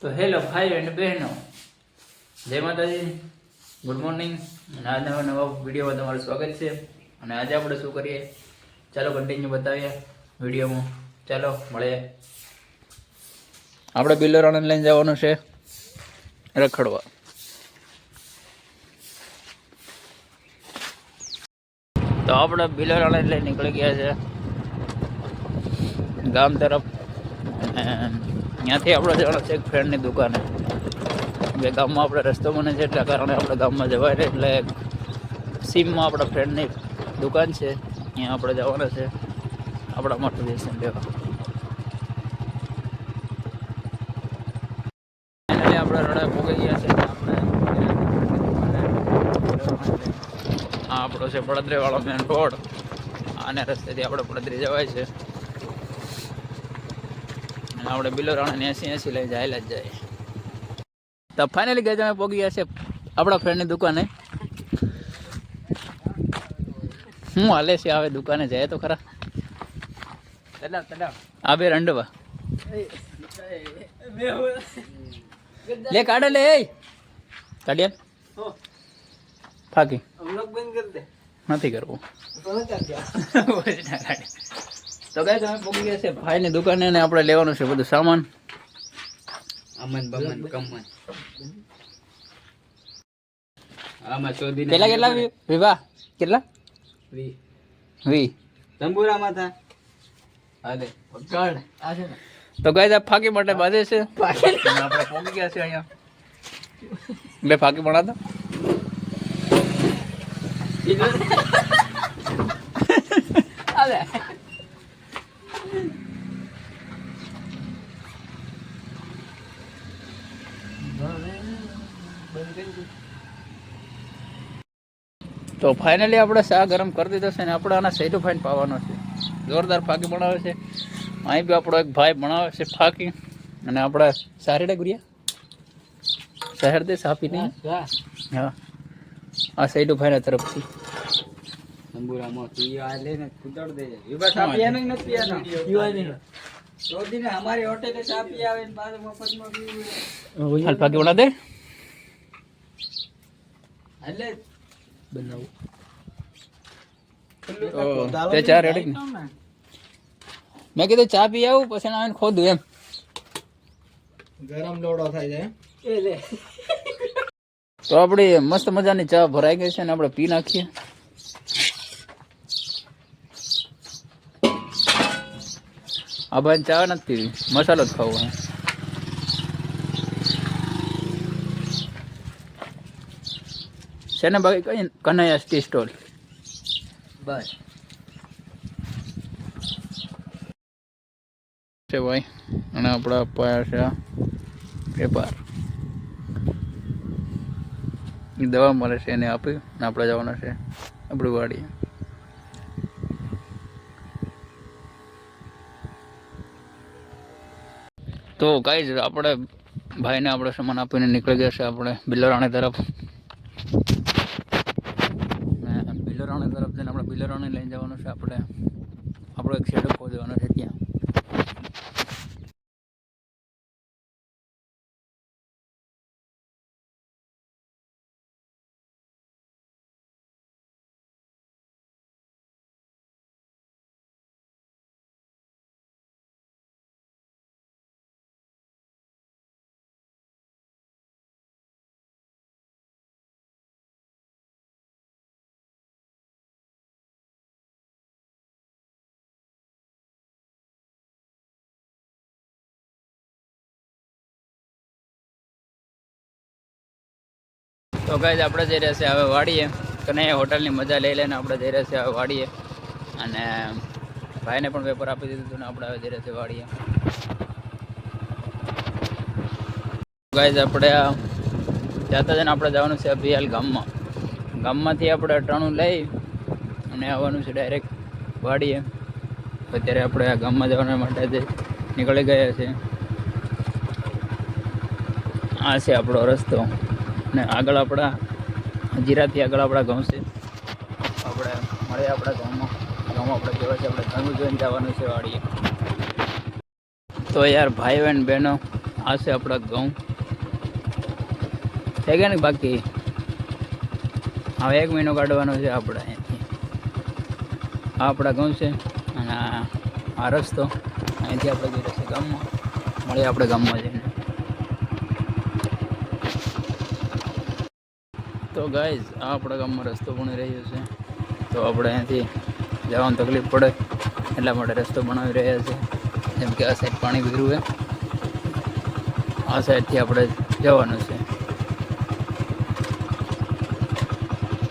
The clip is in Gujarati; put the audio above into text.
તો હેલો ભાઈઓ અને બહેનો, જય માતાજી, ગુડ મોર્નિંગ. અને આજના નવા વિડીયોમાં તમારું સ્વાગત છે. અને આજે આપણે શું કરીએ ચાલો કન્ટિન્યુ બતાવીએ વિડીયોમાં. ચાલો મળીએ. આપણે બિલ્લરાને લઈને જવાનું છે રખડવા. તો આપણે બિલ્લરાને લઈને નીકળી ગયા છે ગામ તરફ. ત્યાંથી આપણે જવાનું છે એક ફ્રેન્ડની દુકાને. બે ગામમાં આપણે રસ્તો બને છે એટલા કારણે આપણે ગામમાં જવાય ને, એટલે સીમમાં આપણા ફ્રેન્ડની દુકાન છે, ત્યાં આપણે જવાના છે આપણા મોટિવેશન લેવા. ફાઇનલી આપણે રડે ભોગી ગયા છે. આ આપણો છે પડદરીવાળો મેન રોડ. આને રસ્તેથી આપણે પડદરી જવાય છે. અને આપણે બિલ્લરાને 80 લઈ જાય જ જાય. તો ફાઇનલી ગઈ અમે પહોંચી ગયા છે આપણા ફ્રેન્ડની દુકાને. હું હાલે છે આવે દુકાને જાય તો ખરા. આ બે રંડવા લે કાઢે લે કાઢ્યા ફાકી નથી કરવું. તો ગાય તમે પહોંચી ગયા છે ભાઈની દુકાને ને આપણે લેવાનું છે બધું સામાન. પેલા કેટલા વિવાહ કેટલા 20 તંબુરામાં થા. તો ગાય આ ફાકી માટે બાંધે છે. આપણે પહોંચી ગયા છે અહીંયા. બે ફાકી બનાતા તો ફાઇનલી આપણે શા ગરમ કરી દીધો છે ને આપણે આના સૈડો ફાઈન પાવાનો છે. જોરદાર ફાકી બનાવે છે. અહીં બી આપણો એક ભાઈ બનાવે છે ફાકી. અને આપણે સારીડે ગુરિયા શહેર દે સાપી નહીં. હા આ સૈડો ફાઈન તરફથી તંબુરામાં તું આ લેને કુદડ દે. વિવાહ સાપી આને નથી પીવાનો. પીવાની રોદીને અમારી હોટેલે સાપી આવે ને બાદ મફતમાં પીવું. હાલ ફાકી બના દે એટલે બનાવું. તે ચા રેડી ને મેં કીધું ચા પી આવું પછી આવીને ખોદું એમ. ગરમ લોડો થાય છે એ લે. તો આપણી મસ્ત મજાની ચા ભરાઈ ગઈ છે ને આપણે પી નાખીએ. આ ભાઈ ચા નથી પીવી, મસાલો જ ખાવો. છે ને બાકી કઈ કનૈયા ટી સ્ટોલ બસ છે ભાઈ. અને આપણા પાયા છે વેપાર. દવા મળે છે એને આપી ને આપણે જવાના છે આપણી વાડી. તો કાંઈ જ આપણે ભાઈને આપણે સામાન આપીને નીકળી ગયા છે આપણે બિલ્લરાણી તરફ. બિલ્લરાણી તરફ જઈને આપણે બિલ્લરાણી લઈને જવાનું છે. આપણે આપણો એક શેડો ખોદવાનો છે ત્યાં. તો ગાઈઝ આપણે જઈ રહ્યા છે હવે વાડીએ. કનૈયા હોટલની મજા લઈ લઈને આપણે જઈ રહ્યા છે હવે વાડીએ. અને ભાઈને પણ પેપર આપી દીધું હતું ને આપણે હવે જઈ રહ્યા છે વાડીએ. ગાઈઝ આપણે જતા જઈને આપણે જવાનું છે અભિયાલ ગામમાં. ગામમાંથી આપણે અટાણું લઈ અને આવવાનું છે ડાયરેક્ટ વાડીએ. અત્યારે આપણે આ ગામમાં જવા માટે નીકળી ગયા છે. આ છે આપણો રસ્તો. ને આગળ આપણા જીરાથી આગળ આપણા ગામ છે. આપણે મળીએ આપણા ગામમાં આપણે કહેવાય છે આપણે ઘણું જોઈને જવાનું છે વાડીએ. તો યાર ભાઈઓ અને બહેનો, આ છે આપણા ઘઉં થઈ ગયા ને બાકી હવે 1 મહિનો કાઢવાનો છે આપણે અહીંથી. આ આપણા ઘઉં છે અને આ રસ્તો અહીંથી આપણે જઈ રહ્યા છે ગામમાં. મળીએ આપણે ગામમાં જઈને. તો ગાઈઝ આ આપણા ગામમાં રસ્તો બની રહ્યો છે. તો આપણે અહીંયાથી જવાની તકલીફ પડે એટલા માટે રસ્તો બનાવી રહ્યા છે. જેમ કે આ સાઈડ પાણી ભર્યું છે, આ સાઈડથી આપણે જવાનું છે.